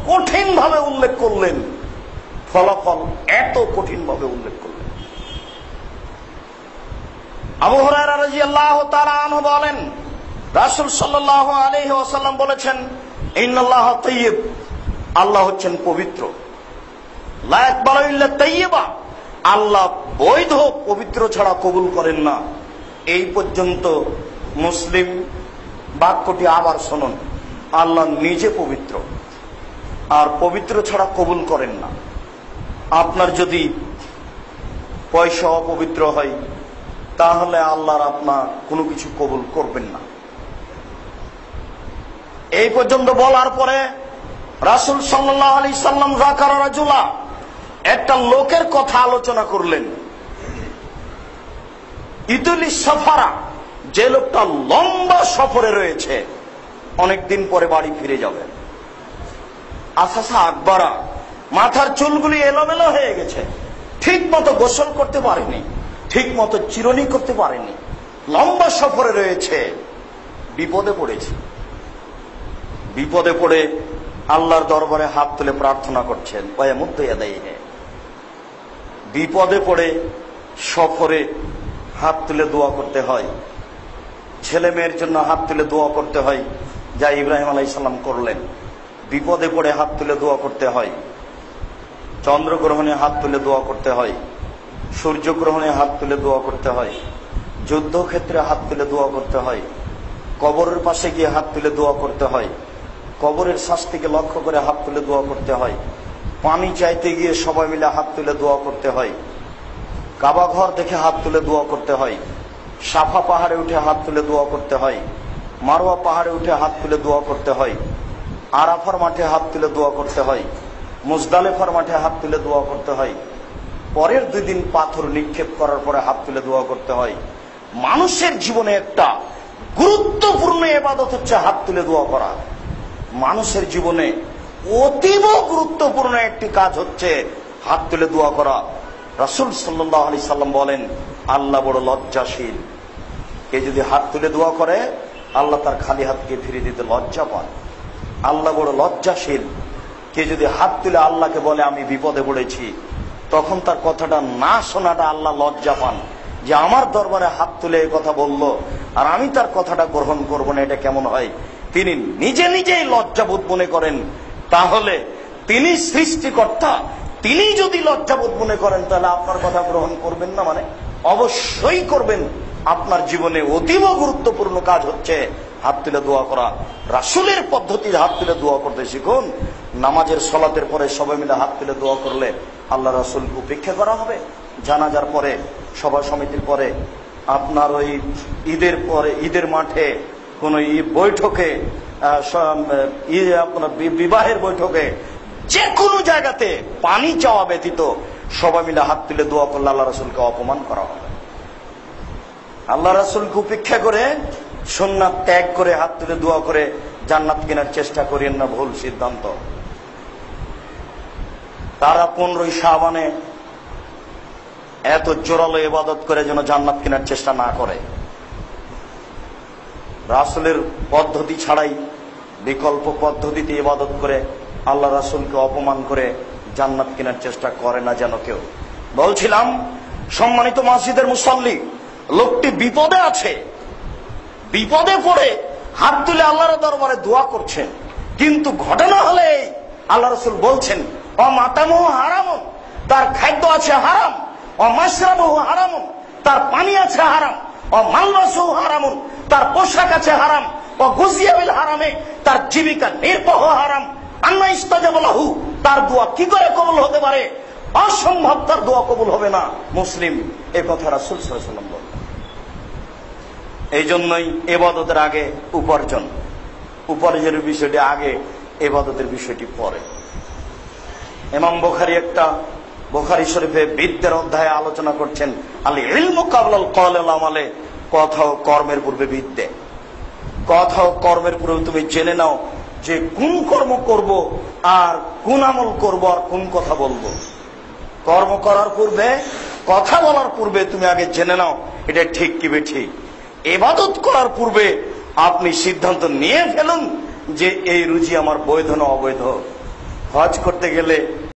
কঠিন ভাবে উল্লেখ করলেন, ফলাফল এত কঠিন ভাবে উল্লেখ করলেন। আবু হুরায়রা রাদিয়াল্লাহু তাআলা আনহু বলেন, রাসূল সাল্লাল্লাহু আলাইহি ওয়াসাল্লাম বলেছেন, ইন্নাল্লাহা তাইয়্যিব, আল্লাহ হচ্ছেন পবিত্র। লা ইয়াকবালু ইল্লা তাইয়্যিবা, আল্লাহ বৈধ পবিত্র ছাড়া কবুল করেন না। এই পর্যন্ত মুসলিম বাক্যটি আবার শুনুন, আল্লাহ নিজে পবিত্র, আর পবিত্র ছাড়া কবুল করেন না। আপনার যদি পয়সা অপবিত্র হয়, তাহলে আল্লাহর আপনার কোনো কিছু কবুল করবেন না। এই পর্যন্ত বলার পরে রাসূল সাল্লাল্লাহু আলাইহি সাল্লাম যাকারা রাজুলা, একটা লোকের কথা আলোচনা করলেন। ইতুলি সফারা, যে লোকটা লম্বা সফরে রয়েছে, অনেকদিন পরে বাড়ি ফিরে যাবে। আসাসা আকবরা, মাথার চুলগুলি এলোমেলো হয়ে গেছে, ঠিক মতো গোসল করতে পারেনি, ঠিক মতো চিরুনি করতে পারেনি, লম্বা সফরে রয়েছে, বিপদে পড়েছে। বিপদে পড়ে আল্লাহর দরবারে হাত তুলে প্রার্থনা করছেন। বিপদে পড়ে সফরে হাত তুলে দোয়া করতে হয়, ছেলে মেয়ের জন্য হাত তুলে দোয়া করতে হয়, যা ইব্রাহিম আলাইহিস সালাম করলেন। বিপদে পড়ে হাত তুলে দোয়া করতে হয়, চন্দ্রগ্রহণে হাত তুলে দোয়া করতে হয়, সূর্যগ্রহণে হাত তুলে দোয়া করতে হয়, যুদ্ধক্ষেত্রে হাত তুলে দোয়া করতে হয়, কবরের পাশে গিয়ে হাত তুলে দোয়া করতে হয়, কবরের শাস্তিকে লক্ষ্য করে হাত তুলে দোয়া করতে হয়, পানি চাইতে গিয়ে সবাই মিলে হাত তুলে দোয়া করতে হয়, কাবা ঘর দেখে হাত তুলে দোয়া করতে হয়, সাফা পাহাড়ে উঠে হাত তুলে দোয়া করতে হয়, মারওয়া পাহাড়ে উঠে হাত তুলে দোয়া করতে হয়, আরাফার মাঠে হাত তুলে দোয়া করতে হয়, মুজদালিফার মাঠে হাত তুলে দোয়া করতে হয়, পরের 2 দিন পাথর নিক্ষেপ করার পরে হাত তুলে দোয়া করতে হয়। মানুষের জীবনে একটা গুরুত্বপূর্ণ ইবাদত হচ্ছে হাত তুলে দোয়া করা। মানুষের জীবনে অতীব গুরুত্বপূর্ণ একটি কাজ হচ্ছে হাত তুলে দোয়া করা। রাসূল সাল্লাল্লাহু আলাইহি সাল্লাম বলেন, আল্লাহ বড় লজ্জাশীল। কে যদি হাত তুলে দোয়া করে, আল্লাহ তার খালি হাতকে ফিরিয়ে দিতে লজ্জা পান। আল্লাহ বড় লজ্জাশীল। কে যদি হাত তুলে আল্লাহকে বলে আমি বিপদে পড়েছি, তখন তার কথাটা না শোনাটা আল্লাহ লজ্জা পান, যে আমার দরবারে হাত তুলে এই কথা বললো আর আমি তার কথাটা গ্রহণ করব না, এটা কেমন হয়। তিনি নিজে নিজেই লজ্জাবোধ মনে করেন। তাহলে তিনি সৃষ্টিকর্তা, তিনি যদি লজ্জাবোধ মনে করেন, তাহলে আপনার কথা গ্রহণ করবেন না? মানে অবশ্যই করবেন। আপনার জীবনে অতীব গুরুত্বপূর্ণ কাজ হচ্ছে হাত তুলে দোয়া করা। রাসূলের পদ্ধতিতে হাত তুলে দোয়া করতে শিখুন। নামাজের সলাতের পরে সবাই মিলে হাত তুলে দোয়া করলে আল্লাহ রাসূলকে উপেক্ষা করা হবে। জানাজার পরে, সভা সমিতির পরে, আপনার ওই ঈদের পরে, ঈদের মাঠে কোন বৈঠকে, আপনার বিবাহের বৈঠকে, যে কোনো জায়গাতে পানি চাওয়া ব্যতীত সবাই মিলে হাত তুলে দোয়া করলে আল্লাহ রাসূলকে অপমান করা হবে। আল্লাহ রাসূলকে উপেক্ষা করে, সুন্নাত ত্যাগ করে হাত তুলে দোয়া করে জান্নাত কেনার চেষ্টা করেন না, ভুল সিদ্ধান্ত। তারা 15ই শাবানে এত জোরালো ইবাদত করে যেন জান্নাত কেনার চেষ্টা না করে। রাসূলের পদ্ধতি ছাড়াই বিকল্প পদ্ধতিতে ইবাদত করে আল্লাহ রাসূলকে অপমান করে জান্নাত কেনার চেষ্টা করে না যেন কেউ। বলছিলাম, সম্মানিত মসজিদের মুসল্লি, লোকটি বিপদে আছে, বিপদে পড়ে হাত তুলে আল্লাহর দরবারে দোয়া করছেন, কিন্তু ঘটনা হলে আল্লাহ রাসূল বলছেন, মাতামুহু হারামুন, তার খাদ্য আছে হারাম, মাশরাবুহু হারামুন, তার পানি আছে হারাম, মালবাসুহু হারামুন, তার পোশাক আছে হারাম, গুজিয়া বিল হারামে, তার জীবিকা নির্বাহ হারাম। আন্না ইস্তাজাবা লাহু, তার দোয়া কি করে কবুল হতে পারে? অসম্ভব, তার দোয়া কবুল হবে না। মুসলিম, এই কথা রাসূল সাল্লাল্লাহু আলাইহি ওয়াসাল্লাম বলেন। এই জন্যই ইবাদতের আগে উপার্জন, উপার্জনের বিষয়টি আগে, ইবাদতের বিষয়টি পরে। ইমাম বুখারী একটা বুখারী শরীফে বিদ্যার অধ্যায়ে আলোচনা করছেন, আল ইলমু কাবলাল কওলিল আমালে, কথা ও কর্মের পূর্বে বিদ্যে। কথা ও কর্মের পূর্বে তুমি জেনে নাও যে কোন কর্ম করব আর কোন আমল করব আর কোন কথা বলবো। কর্ম করার পূর্বে, কথা বলার পূর্বে তুমি আগে জেনে নাও এটা ঠিক কি বেঠিক। ইবাদত করার পূর্বে আপনি সিদ্ধান্ত নিয়ে ফেলুন যে এই রুজি আমার বৈধ না অবৈধ। হজ করতে গেলে